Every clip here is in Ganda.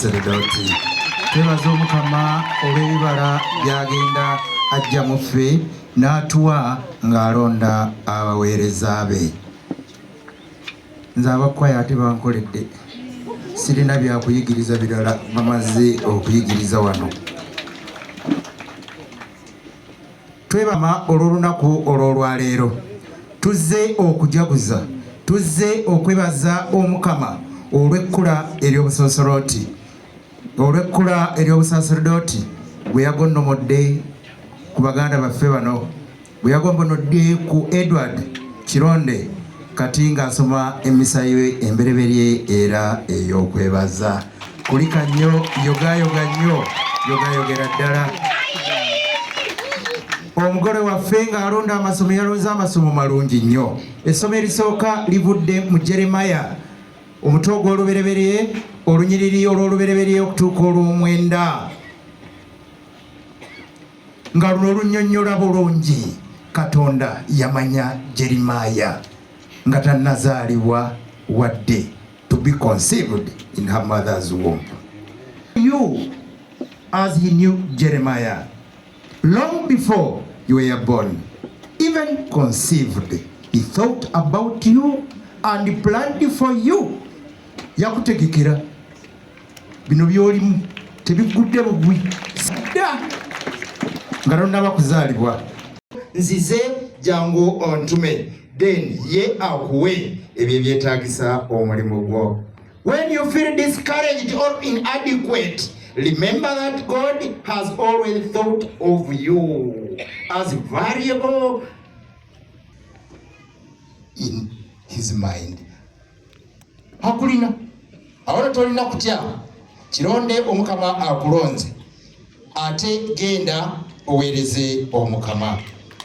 Sacerdote. Twebaza Omukama olw'ebibala byagenda ajja mu ffe n'atuwa ng'alonda abaweereza be. Nze abakwaya ate bankoledde. Sirina byakuyigiriza birala bamaze okuyigiriza wano. Twebama olw'olunaku olw'olwaleero. Tuzze okujaguza, tuzze okwebaza Omukama olw'ekkula ery'obusaserooti. Olw'ekkula ery'obusaserooti bwe yagonnomodde ku baganda baffe bano, bwe yagonnomodde ku Edward Kironde kati ng'asoma emmisa ye embereberye era ey'okwebaza. Kulika nnyo, yogayoga nnyo, yogayogera ddala. Omugole waffe ng'alonda amasomo yalonze amasomo malungi nnyo. Essomo erisooka livudde mu Jeremiya omutwe ogw'olubereberye olunyiriri olw'olubereberye okutuuka olw'omwenda, nga luno olunnyonnyola bulungi Katonda yamanya Jeremiya nga tannazaalibwa wadde, to be conceived in her mother's womb. You, as he knew Jeremiah long before you were born, even conceived, he thought about you and planned for you. Yakutegekera bino byolimu tebigudde bugwi sadda nga tonnaba kuzaalibwa. Nzize jangu ontume, then ye akuwe ebyo ebyetaagisa omulimu gwo. When you feel discouraged or inadequate, remember that God has always thought of you as valuable in his mind. Hakulina awona tolina kutya. Kironde Omukama akulonze, ate genda oweereze Omukama.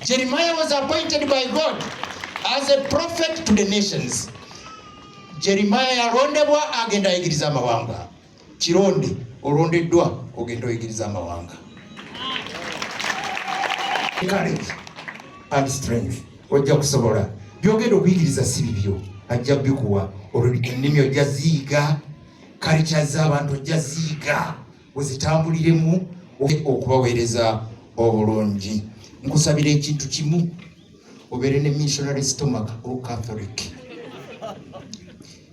Jeremiah was appointed by God as a prophet to the nations. Jeremiah yalondebwa agenda ayigiriza amawanga. Kironde olondeddwa ogenda oyigiriza amawanga. Courage and strength ojja kusobola. Byogenda okuyigiriza si bibyo, ajja bikuwa. Ennimi ojja ziyiga, kalicha z'abantu ojja ziyiga, ozitambuliremu okubaweereza obulungi. Nkusabira ekintu kimu, obeere ne missionary stomach o Catholic.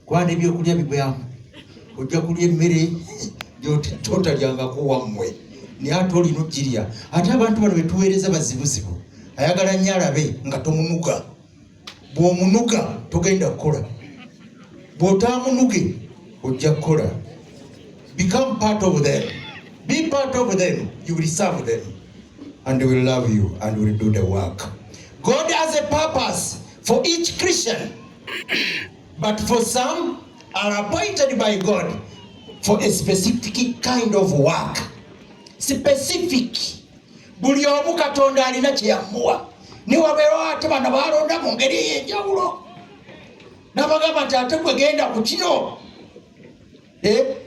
Kwana ebyokulya bigwamu, ojja kulya emmere gy'otalyangako wammwe, naye ate olina ogirya. Ate abantu bano betuweereza bazibuzibu, ayagala nnyo alabe nga tomunuga. Bw'omunuga togenda kukola, bw'otaamunuge ojja kukola. Become part of them, be part of them, you will serve them and they will love you and will do the work. God has a purpose for each Christian, but for some are appointed by God for a specific kind of work. Specific. Buli omu Katonda alina kye yamuwa. Ni wabeewo ate bano balonda mu ngeri ey'enjawulo. N'abagamba nti ate gwe genda ku kino.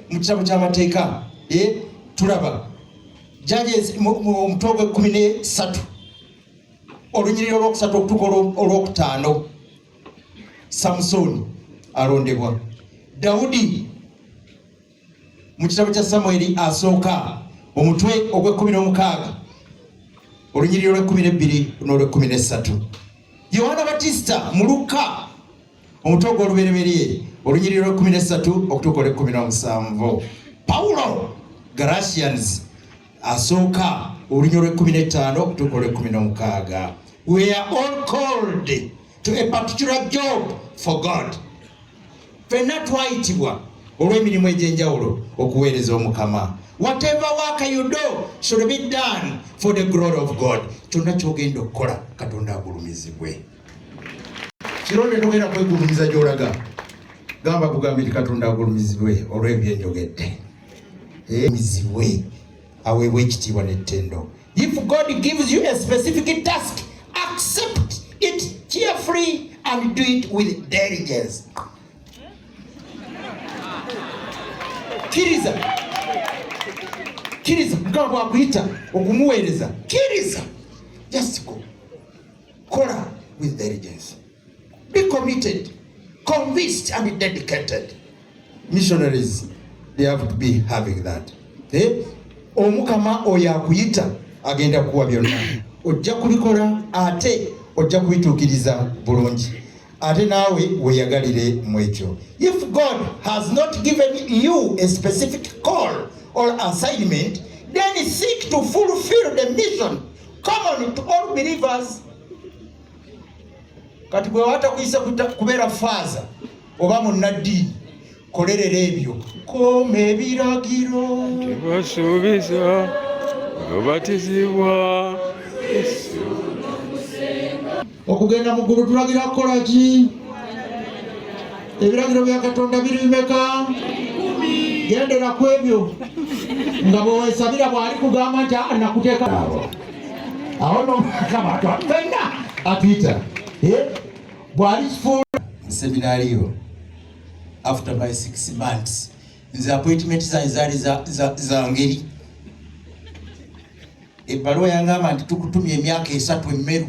Mu kitabo ky'amateeka tulaba Judges omutwe ogw'e13 olunyiriri olwokusatu okutuuka olwokutaano. Samusoni alondebwa. Dawudi mu kitabo kya Samweri asooka omutwe ogw'e16 olunyiriri olw'e12 n'olw'e13. Yohana Batisita mu Luka omutwe ogw'olubereberye olunyiriri olw'e13 okutuuka olw'e17. Paulo Galatians asooka olunyiriri olw'e15 okutuuka olw'e16. We are all called to a particular job for God. Ffenna twayitibwa olw'emirimu egy'enjawulo okuweereza Omukama. Whatever work you do should be done for the glory of God. Kyonna ky'ogenda okukola Katonda agulumizibwe. Kironde togenda kwegulumiza gy'olaga. Gamba kugambe nti Katonda agulumizibwe olw'ebyenjogedde. Mizibwe aweebwe ekitiibwa n'ettendo. If God gives you a specific task, accept it cheerfully and do it with diligence. Kiriza Mukama bw'akuyita okumuweereza, kiriza. Just go. Kola with diligence. Be committed, convinced and dedicated. Missionaries They have to be having that. Omukama oyo akuyita agenda kuwa byonna. Ojja kubikola ate ojja kubituukiriza bulungi. Ate naawe weeyagalire mu ekyo. If God has not given you a specific call or assignment, then seek to fulfill the mission common to all believers. Kati gwe watakuyisa kubeera faaza oba munnaddiini, kolerera ebyo. Koma ebiragiro tebasuubiza obatizibwa. Okugenda mu ggulu tulagira kukola ki? Ebiragiro bya Katonda biri bimeka? Gendera ku ebyo nga bwewesabira bw'ali kugamba nti nakuteeka awo n'omukama atwafenna atuyita bw'ali kifuula seminariyo. After my 6 months nze appointment zange zaali za ngeri. Ebbaluwa yangamba nti tukutumye emyaka 3 Emmeru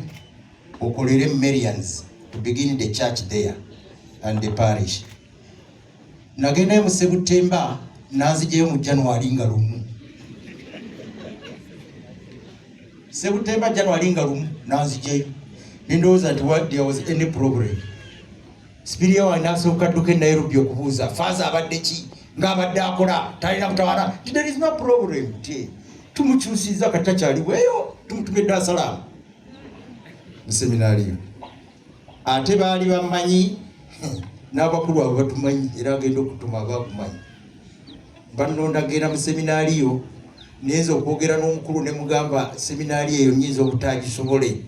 okolere Marians to begin the church there and the parish. Nagendayo mu September nanzijeyo mu January nga 1. September January nga 1 nanzijeyo. Ndowooza nti there was any problem. Spirit wa nasooka dduka Nairobi okubuuza faaza abadde ki ng'abadde akola talina kutawaana. There is no problem. Tumukyusiza kati takyaliweeyo, tumutumye Dar es Salaam mu seminariyo. Ate baali bamanyi n'abakulu abo batumanyi era agenda okutuma abakumanyi. Banonda genda mu seminariyo niyinza okwogera n'omukulu ne mugamba seminariyo eyo nyinza obutagisobole,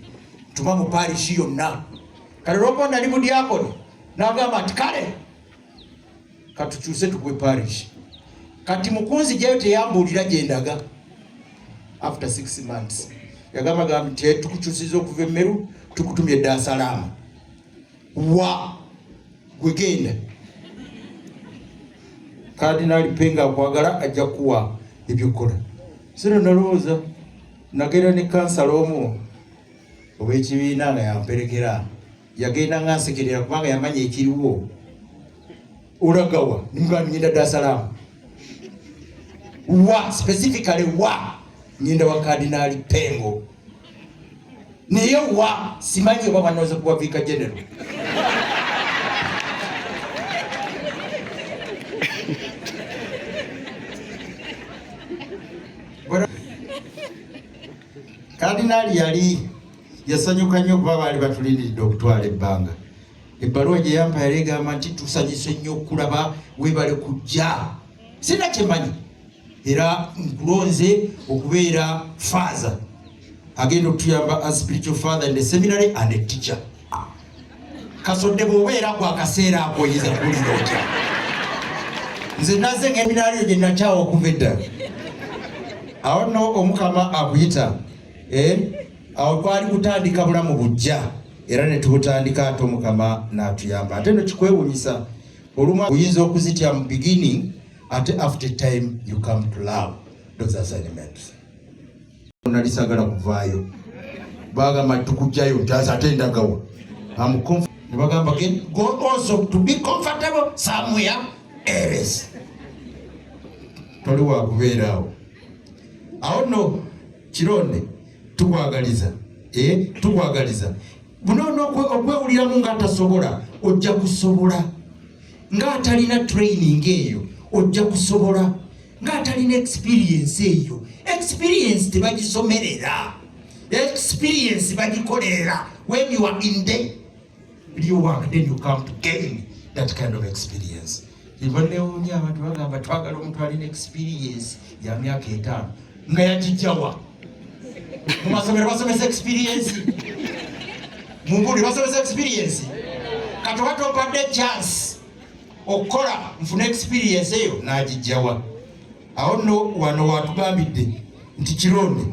tuma mu parishi yonna. Kale lwokuba nali mu diakoni n'agamba nti kale katukyuse tukwe parish. Kati mukunzijayo teyambuulira gyendaga. After 6 months yagamba nti tukukyusiza okuva Emmeru tukutumye Dar es Salaam. Wa gwegenda Cardinal Penga akwagala ajja kuwa ebyokola. Sino nalowooza nagenda ne kansala omu ow'ekibiina nga yamperekera, yagenda nga nsekerera kubanga yamanya ekiriwo. Olagawa nimugamba ngenda Dar es Salaam. Wa specifically wa ngenda wa Cardinal Pengo. Naye wa simanyi oba banooza kuwa Vicar General. Cardinal yali yasanyuka nnyo kuba baali batulindiridde okutwala ebbanga. Ebbaluwa gye yampa yali egamba nti tusanyuse nnyo okulaba weebale kujja. Sina kyemanyi era nkulonze okubeera father agenda okutuyamba as spiritual father in the seminary and a teacher. Kasodde bw'obeera ku akaseera ako oyinza kuwulira otya. Nze nazze ng'eminaliyo gye nakyawa okuva edda. Awo nno omukama akuyita. Awo twali kutandika bulamu bujja era ne tubutandika ate omukama n'atuyamba. Ate no kikwewuunyisa olumu oyinza okuzitya mu beginning ate after time you come to love those assignments. Nalisagala kuvaayo bagamba tukujjayo ntaza ate ndagawa ne bagamba go also to be comfortable somewhere else. Toli wa kubeeraawo. Awo nno kironde tukwagaliza tukwagaliza buno okwewuliramu ng'atasobola ojja kusobola, ng'atalina training eyo ojja kusobola, ng'atalina experience eyo. Experience tebagisomerera, experience bagikolera. When you are in the real work, then you come to gain that kind of experience. Ibanewunya abantu bagamba twagala omuntu alina experience ya myaka 5 nga yagijjawa. Mumasomero basomesa experience. Mumbuli basomesa experience. Kati batompadde chance okukola nfuna experience eyo n'agijjawa. Awo nno wano watugambidde nti kironde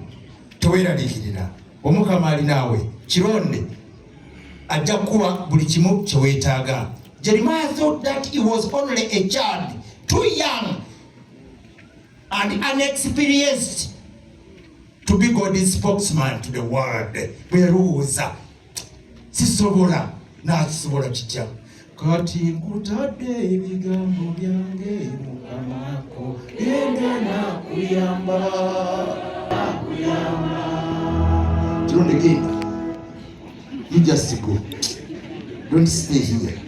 teweeraliikirira. Omukama ali naawe. Kironde ajja kuwa buli kimu kye weetaaga. Jeremiah thought that he was only a child, too young and unexperienced to be God's spokesman to the world. Bwe yalowooza sisobola n'akisobola kitya. kati nkutadde ebigambo byange mukamako genda nakuyamba. Don't again. You just go. Don't stay here.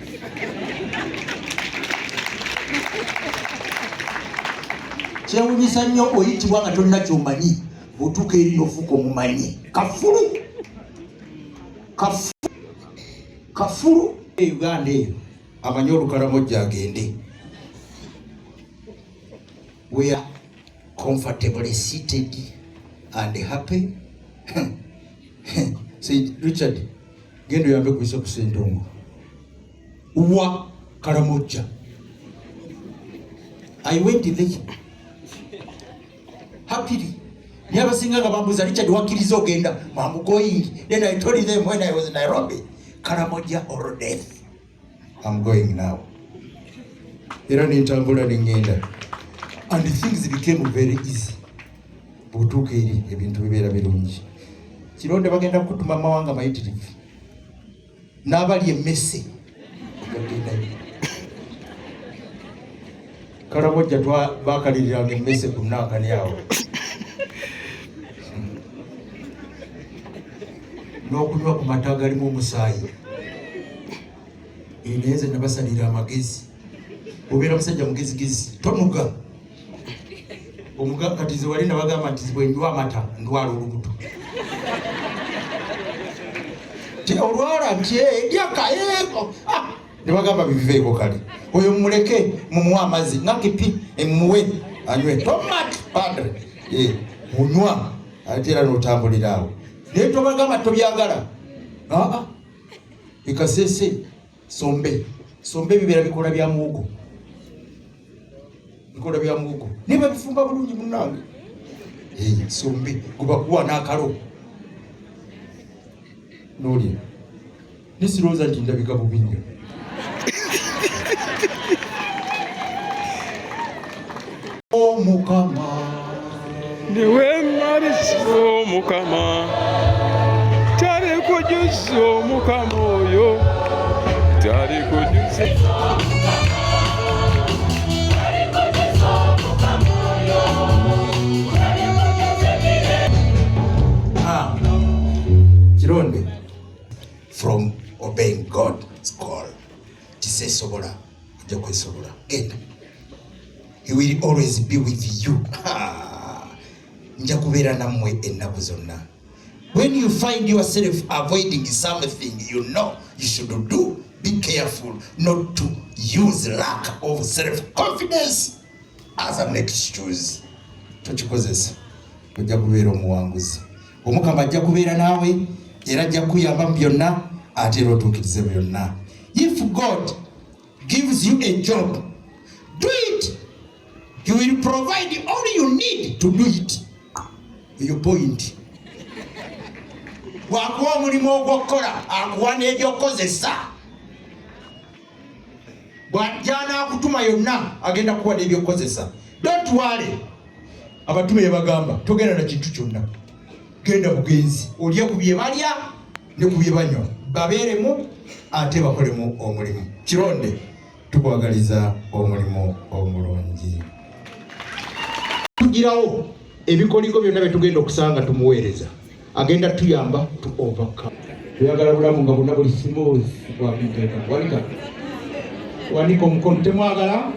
Kyewunyisa nnyo oyitibwa nga tolina ky'omanyi otuuka eri n'ofuuka omumanyi. Kafulu Uganda eyo amanyi Olukaramoja agende. We are comfortably seated and happy. Say Richard, genda oyambe kuyisa ku Ssentongo wa Karamoja. I went there happily. Never sing about Richard Wakili's Ogenda, Mamu going. Then I told them when I was in Nairobi, Karamoja or death. I'm going now. And things became very easy. Butuke ebintu bibera birungi. Kironde bagenda kutuma mama wanga mayitirivu. N'abali emmese. Karamoja bakalirira emmese ku nnanga yawo. N'okunywa ku mata galimu omusaayi. Ineze nabasalira amagezi. Obeera musajja mugezigezi tonuga. Omugakatizi wali nabagamba nti bwe ndwa amata ndwala olubuto. Olwala nti edyakayeeko ne bagamba biveeko kale. Oyo muleke mumuwa amazzi ngakipi emuwe anywe tomat padre munywa ate era n'otambulira awo. Naye tobagamba tobyagala. Ekasese sombe bibeera bikola bya muwogo. Bikola bya muwogo niba bifumba bulungi munnange. Sombe guba kuwa n'akalo n'olya nisirowooza nti ndabika bubi nnyo. Omukama niwe mmaliso Mukama tali kujuza Omukama oyo tali kujuza. Kironde from obeying God's call. Tisesobola ojja kwesobola. Genda. He will always be with you. Nja kubeera nammwe ennaku zonna. When you find yourself avoiding something you know you should do, be careful not to use lack of self-confidence as an excuse. Tokikozesa. Ojja kubeera omuwanguzi. Omukama ajja kubeera naawe era ajja kuyamba mu byonna ate era otuukirize byonna. If God gives you a job, do it. He will provide all you need to do it. Your point. Wakuwa omulimu ogw'okukola akuwa n'ebyokozesa. Bw'ajja akutuma yonna agenda kuwa n'ebyokozesa. Don't worry. Abatume yabagamba togenda na kintu kyonna. Genda bugenzi olye ku bye balya ne ku bye banywa babeeremu ate bakolemu omulimu. Kironde tukwagaliza omulimu omulungi. Tugirawo ebikoligo byonna bye tugenda okusanga tumuweereza agenda tuyamba to overcome. Tuyagala bulamu nga bonna buli smooth wanika omukono temwagala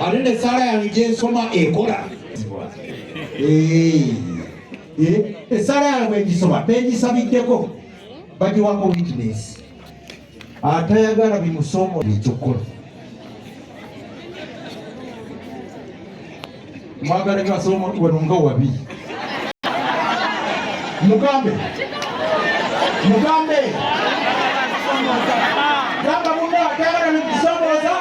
ate n'essaala yange gye nsoma ekola. Essaala yange engisoma tengisabiddeko bagiwako witness atayagala bimusomo ekyokola. Mwagala nyasomo wano nga wabi mugambe gamba munda atayagala bimusomoza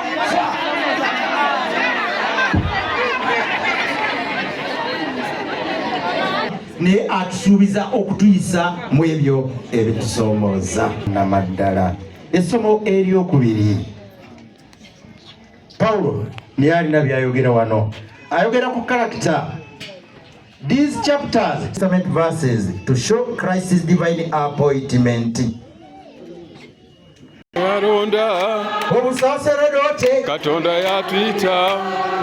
ne atusuubiza okutuyisa mu ebyo ebitusomooza namaddala. Essomo eryokubiri Pawulo niye alina byayogera wano. Ayogera ku character. These chapters, Testament verses to show Christ's divine appointment. yalonda obusaseredote Katonda yatuyita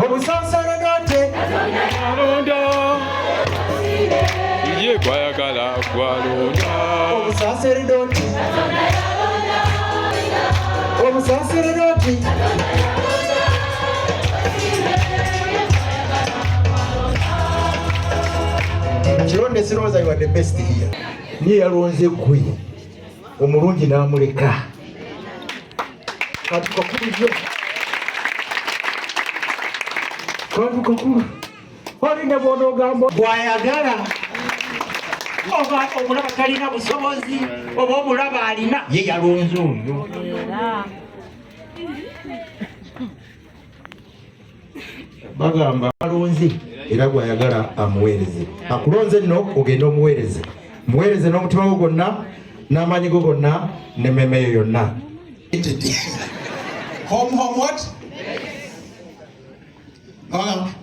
obusaseredote yalonda ye kwayagala kwalonda obusaseredote obusaseredote Kironde Siroza, you are the best here. Niye yalonze kwe omulungi n'amuleka kati kakulu olina bw'onogamba bw'ayagala oba omulaba talina busobozi oba omulaba alina ye yalonze oyo. Bagamba alonze era bw'ayagala amuweereze. Akulonze nno ogenda omuweereze, muweereze n'omutima gwo gwonna n'amaanyi go gonna n'emmeeme yo yonna. Home what?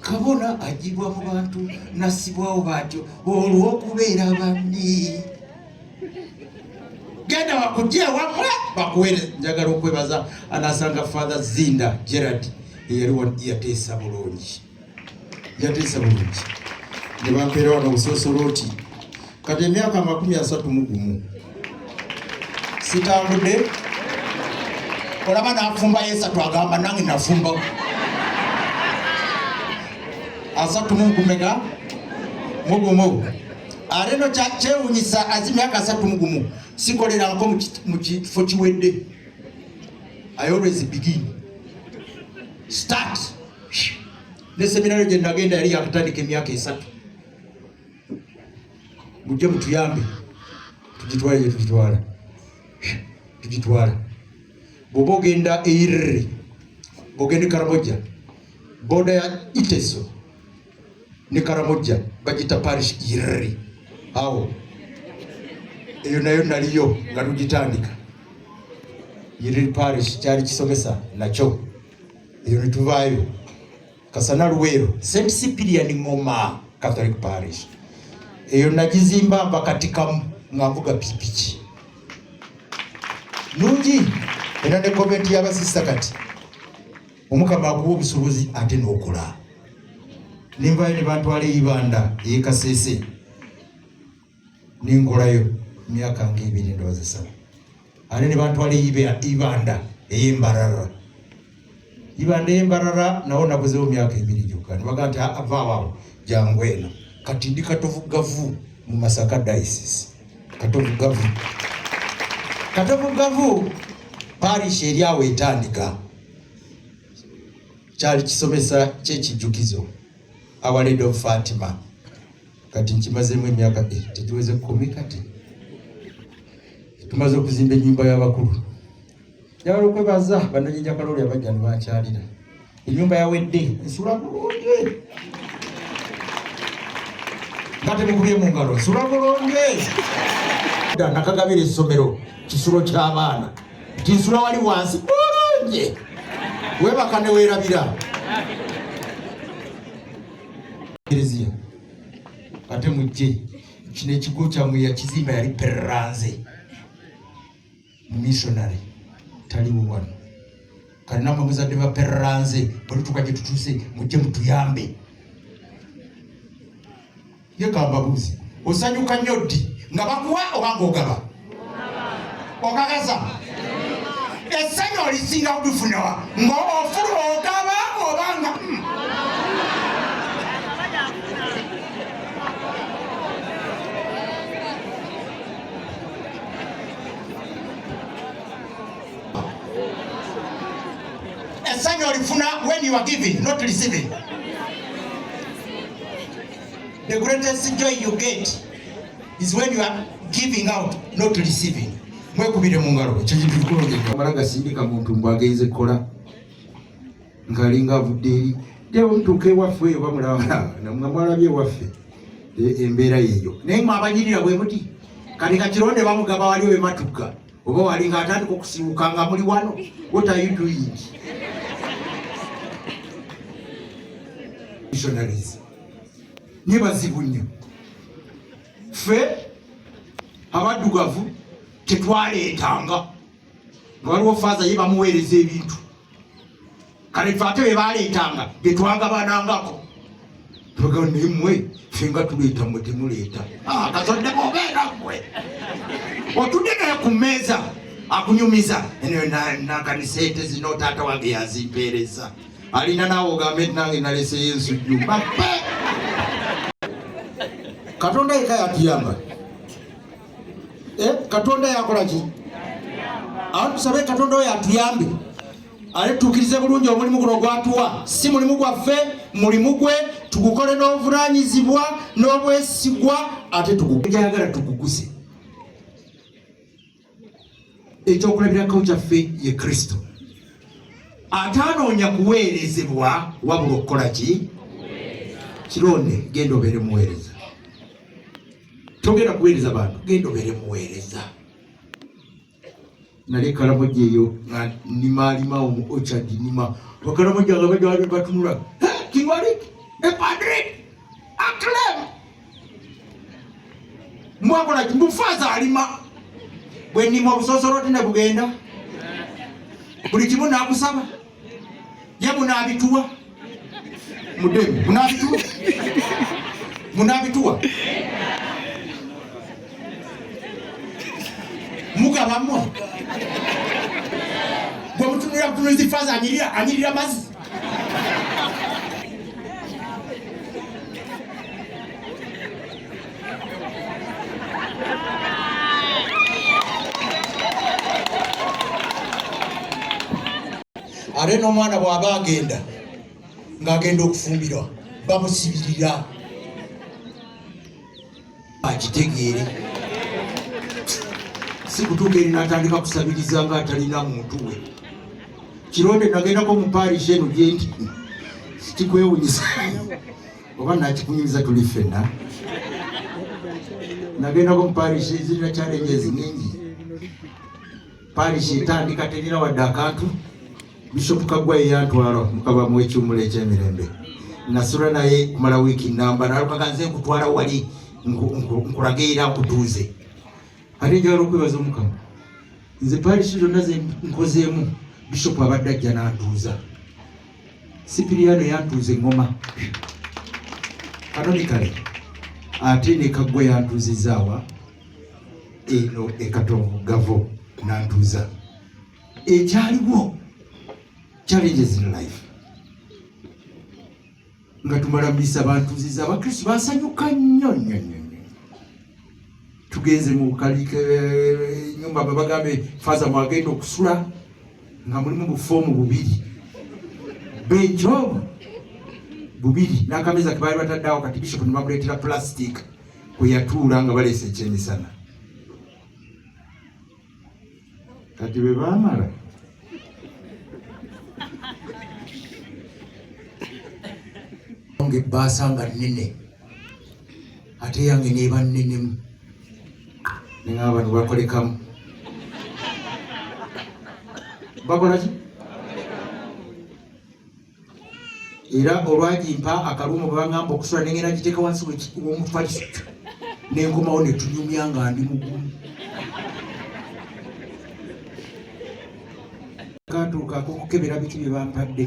Kabona agibwa mu bantu nasibwawo batyo olw'okubeera banni. Genda bakujje wamwe bakuweereze. Njagala okwebaza anasanga Father Zinda Gerard yateesa bulungi. Yateesa bulungi. Ne bampeera wano busoosolooti. Kati emyaka 31 sitambudde. Olaba nafumba yesatu agamba nange nafumba. Asatu mugumega mugumu. Areno kyewunyisa azimyaka 31 sikolera nko mu kifo kiwedde. I always begin. Start. Ne seminari gye nagenda yali yakutandika emyaka 3. Mujje mutuyambe. Tugitwale gye tugitwala. Tugitwala. Bw'oba ogenda Eirere, bw'ogenda Karamoja, boda ya Iteso ne Karamoja bagita parish Eirere. Awo eyo nayo naliyo nga tugitandika. Eirere parish kyali kisomesa nakyo. Eyo ne tuvaayo. Kasana Luweero, St. Cyprian Ngoma Catholic Parish. Eyo nagizimba mpakatika nga mvuga pikipiki. Nungi era ne komenti y'abasista kati omukama akuwa obusobozi ate n'okola. Nenvayo ne bantwala Ibanda Kasese nengolayo myaka nga 2 ndowooza 7. Ate ne bantwala Ibanda ey'Embarara. Ibanda ey'Embarara nawo nabuzeewo myaka 2 gyokka. Ne bagamba nti avaawo jangu eno kati ndi Katovugavu mu Masaka Diocese. Katovugavu parish eri awo etandika. Kyali kisomesa ky'ekijjukizo Our Lady of Fatima. Kati nkimazeemu emyaka tegiweze 10 kati. Tumaze okuzimba ennyumba y'abakulu. Njagala okwebaza bannanyinja Kaloli abajja ne bankyalira. Ennyumba yawedde nsula bulungi. Ngate mukubye mu ngalo nsula bulungi. Nakagabira essomero kisulo ky'abaana. Tinsula wali wansi bulungi. Webaka ne weerabira. Eklezia ate mujje kino ekigo kyammwe yakizimba yali Perranze missionary taliwo wano. Kati namwe muzadde ba Perranze bwe tutuuka gye tutuuse mujje mutuyambe. Ye kambabuuzi osanyuka nnyo ddi nga bakuwa oba ng'ogaba? Okagaza essanyu olisinga kulifunawa ng'ofulu ogaba oba nga essanyu olifuna when you are giving, not receiving. The greatest joy you get is when you are giving out, not receiving. Mwekubire mu ngalo ekyo kintu kikologedde. Amala gasindika muntu mbwagenze kola ngalinga avudde eri dewo mutuuka ewaffe eyo bamulaba nga mwalabye ewaffe embeera yeeyo. Naye mwabanyirira bwe muti kati Kakironde bamugaba wali we matuka oba wali ng'atandika okusibuka nga muli wano. What are you doing? Missionaries nibazibu nnyo. Ffe abaddugavu tetwaleetanga waliwo faaza ye bamuweereza ebintu kale ffe ate be baleetanga bye twagabanangako tugamba naye mmwe ffe nga tuleeta mmwe temuleeta kazodde bobeera mmwe otudde ku mmeeza akunyumiza nakaniseete zino taata wange yazimpeereza alina naawe ogambe nange naleseyo ensujju bappe Katonda yeka yatuyamba Katonda yakola ki tusabe Katonda oyo atuyambe aletuukirize bulungi omulimu guno gwatuwa si mulimu gwaffe mulimu gwe tugukole n'obuvunaanyizibwa n'obwesigwa ate tugujagala tuguguse ekyokulabirako kyaffe ye Kristo atanoonya kuweerezebwa wabula okukola ki kironde genda obeere muweereza togenda kuweereza bantu genda obeere muweereza nali Karamoja eyo nimalima Orchard nima Karamoja nga bajja batunula Kingwalik Padre Aklem mwakola kimbufaza alima bwe nima obusosoro tine bugenda buli kimu nakusaba ye munabituwa mudemu munabituwa mugabamwa gwe mutunulira kutunuliza faza anyirira mazzi ate n'omwana bw'aba agenda ng'agenda okufumbirwa bamusibirira akitegeere si kutuuka eri n'atandika kusabiriza ng'atalina muntu we kironde nagendako mu parish eno gye nti kikwewunyisa oba nakikunyumiza tuli ffenna nagendako mu parish zirina challenges nyingi parish etandika terina wadde akantu Bishop Kagwa yantwala mukaba mu ekyumula eky'emirembe nasula naye kumala wiiki namba nalukaga nze nkutwala wali nkulageera nkutuuze ate njagala okwebaza Omukama nze parish zonna ze nkozeemu Bishop abadde ajja n'antuuza Sipiriano yantuuza engoma kanonikale ate ne Kagwa yantuuzizaawa eno Ekatongo Gavo n'antuuza ekyaliwo challenges in life nga tumala misa bantuziza abakristo basanyuka nnyo tugenze mu kalike nyumba babagambe faza mwagenda okusula nga mulimu bufomu bubiri benjo bubiri n'akameza ke baali bataddeawo kati Bishop ne bamuleetera plastic kwe yatuula nga baleese ekyemisana kati bwe baamala nge basanga nene ate yange neba nenemu nenga abantu bakolekamu bakola ki era olwagimpa akalumu bwebagamba okusula nengenda giteeka wansi w'omutwaliso nenkomawo netunyumya nga ndi mugumu katuuka akokukebera biki bye bampadde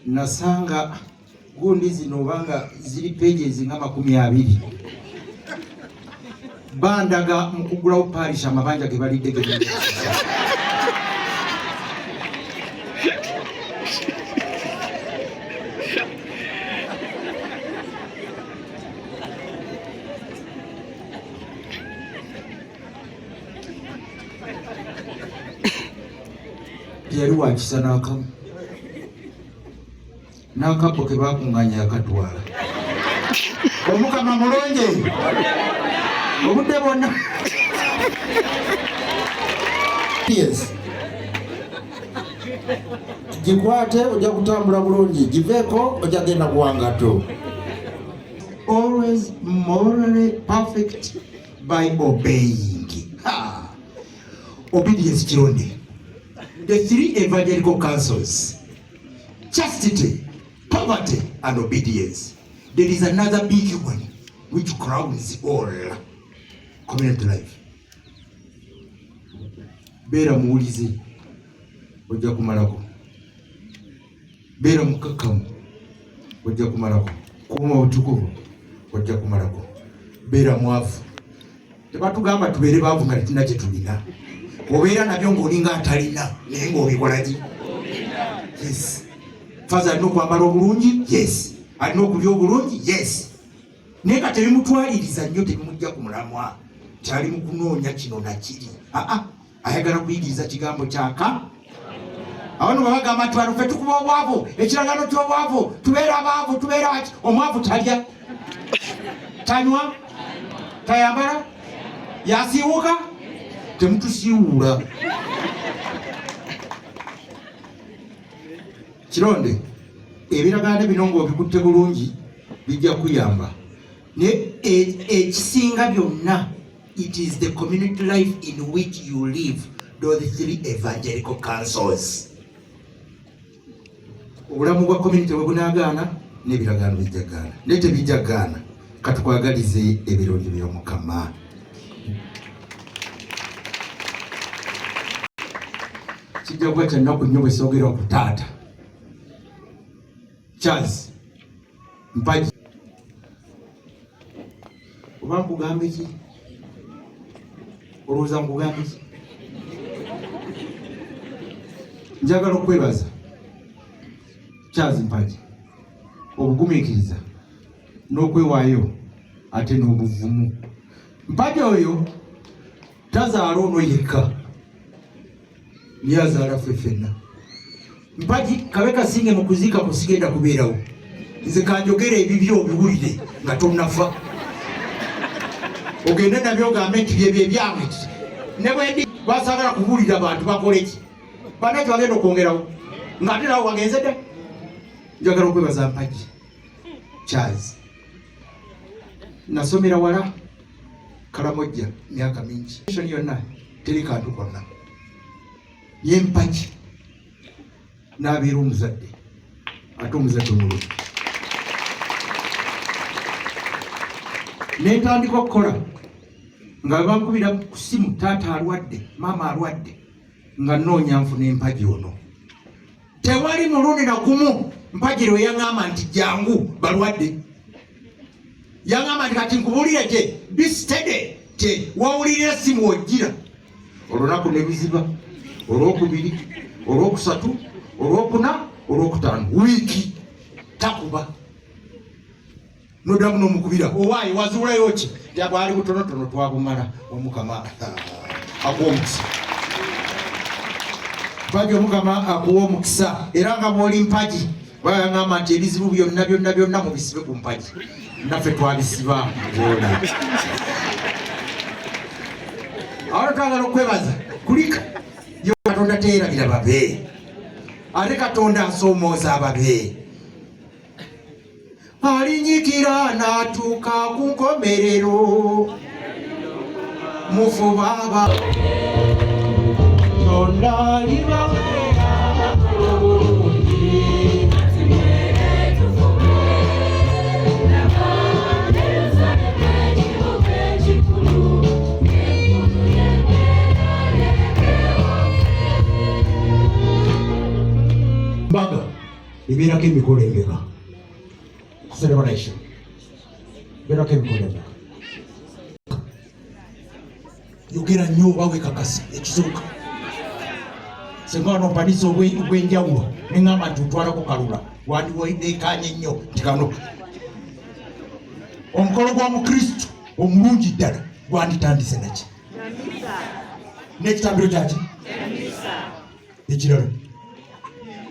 nasanga gundi zino obanga ziri pages nga 20 bandaga mukugulawo parish amabanja ge balidde ge yali wakisa n'akamu n'akapo ke bakunganya akatwala Omukama mulonje obudde bwonna yes gikwate ojja kutambula bulungi giveeko ojja genda kuwangato always morally perfect by obeying obedience kironde the 3 evangelical counsels chastity, poverty and obedience. There is another big one which crowns all community life. beera muwulize ojja kumalako, beera mukakkamu ojja kumalako, kuuma obutukuvu ojja kumalako, beera mwavu. Tebatugamba tubeere baavu nga tetina kye tulina. Obeera nabyo ng'olinga atalina naye ng'obikolaki? Yes. Faza alina okwambala obulungi? Yes. Alina okulya obulungi? Yes. Naye nga tebimutwaliriza nnyo, tebimujja ku mulamwa, kyali mu kunoonya kino nakiri. Ayagala kuyigiriza kigambo kyaka. Abantu babagamba nti wano ffe tukuba obwavu, ekiragano ky'obwavu, tubeera abaavu, tubeera waki. Omwavu talya, tanywa, tayambala, yasiiwuka, temutusiiwula. Kironde, ebiragaane bino ng'obikutte bulungi bijja kuyamba. Naye ekisinga byonna, it is the community life in which you live, those 3 evangelical councils. Obulamu bwa community bwe bunaagaana n'ebiragaano bijja gaana, naye tebijja gaana. Katukwagalize ebirungi by'Omukama. Kijja kuba kyannaku nnyo bwe soogera ku taata Charles Mpagi. Oba nkugambe ki? Olowooza nkugambe ki? Njagala okwebaza Charles Mpagi obugumiikiriza n'okwewaayo ate n'obuvumu. Mpagi oyo tazaala ono yekka, ye azaala ffe ffenna. Mpagi kabe kasinge mu kuziika kusigenda kubeerawo. Nze kanjogera ebibyo obiwulire nga tonnafa. Ogende nabyo ogambe nti byebyo ebyange ne bwendi basagala kubuulira bantu bakole ki. Banaki bagenda okwongerawo nga ate nawo wagenze dda. Njagala okwebaza Mpagi Charles. Nasomera wala Kalamojja myaka mingi. Shoni yonna teri kantu konna. Ye Mpagi n'abeera omuzadde, ate omuzadde omulungi. N'entandika okukola nga bankubira ku ssimu, taata alwadde, maama alwadde, nga nnoonya nfuna Mpagi ono. Tewali mulundi na gumu Mpagi lwe yaŋŋamba nti jangu balwadde. Yaŋŋamba nti kati nkubuulire te bisitede te wawulira essimu ojjira. Olunaku ne biziba, olwokubiri, olwokusatu, olwokuna, olwokutaano, wiiki takuba. Noddamu n'omukubira, owaayi wazuulayo ki? Bwali butonotono twabumala. Omukama akuwa omukisa. Mpagi Omukama akuwa omukisa. Era nga bw'oli Mpagi bayaŋŋamba nti ebizibu byonna byonna byonna mubisibe ku Mpagi. Naffe twabisiba bw'oli. Awo twagala okwebaza kulika yo Katonda teerabira babe, ate Katonda asoomooza ababe. Alinyikira n'atuuka ku nkomerero, mufuba aba Katonda aliba Mbaga ebeerako emikolo emeka. Celebration. Beerako emikolo emeka. Yogera nnyo oba wekakasa ekizuuka. Singa wano mpanisa obw'enjawulo ne ŋŋamba nti ntwalako kalula wandiweekaanye nnyo nti kano omukolo gwa Mukristo omulungi ddala gwanditandise naki? N'ekitambiro kyaki? Ekirala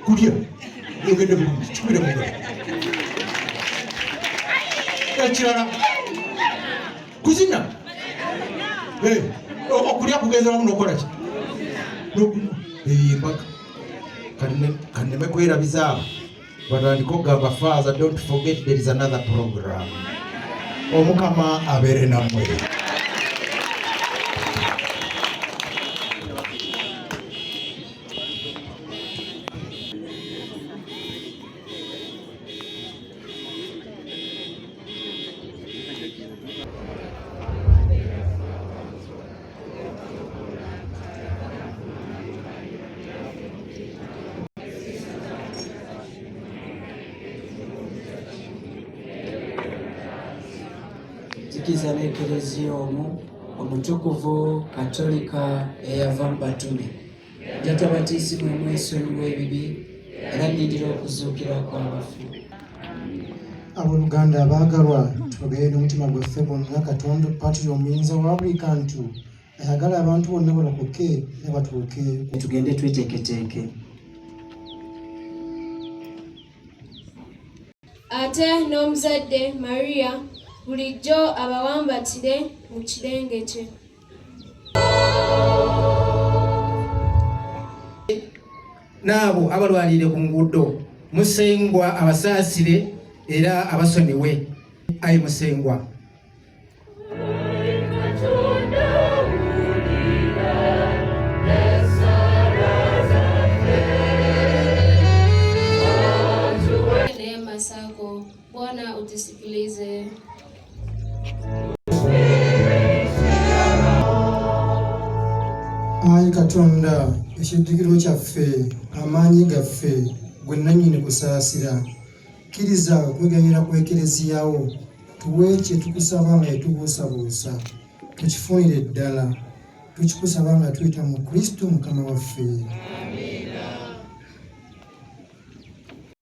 kulya yogedde bulungi kikubire mu ngalo. Ekirala kuzina, okulya kugenza wamu n'okola ki? Embaga kanneme kwerabiza abo batandika okugamba Father, don't forget there is another program. Omukama abeere nammwe. tukiza n'ekereziya omu omutukuvu katolika eyava mu batume jatabatisimu omwesonyiwa ebibi era nnyingira okuzuukira kw'abafu. Abooluganda abaagalwa, twogere n'omutima gwaffe gwonna Katonda Patiri omuyinza wa buli kantu ayagala abantu bonna balokoke ne batuuke. Tugende tweteeketeeke. Ate n'omuzadde Maria bulijjo abawambatire mu kirenge kye. N'abo abalwalire ku nguudo musengwa abasaasire era abasonyiwe. Ayi musengwa Neema zako Bwana utusikilize. Ayi Katonda, ekiddukiro kyaffe, amaanyi gaffe, gwe nannyini kusaasira. Kkiriza okweganyira ku ekereziyawo, tuwe kye tukusaba nga tubuusabuusa, tukifunire ddala. Tukikusaba nga tuyita mu Kristo Mukama waffe.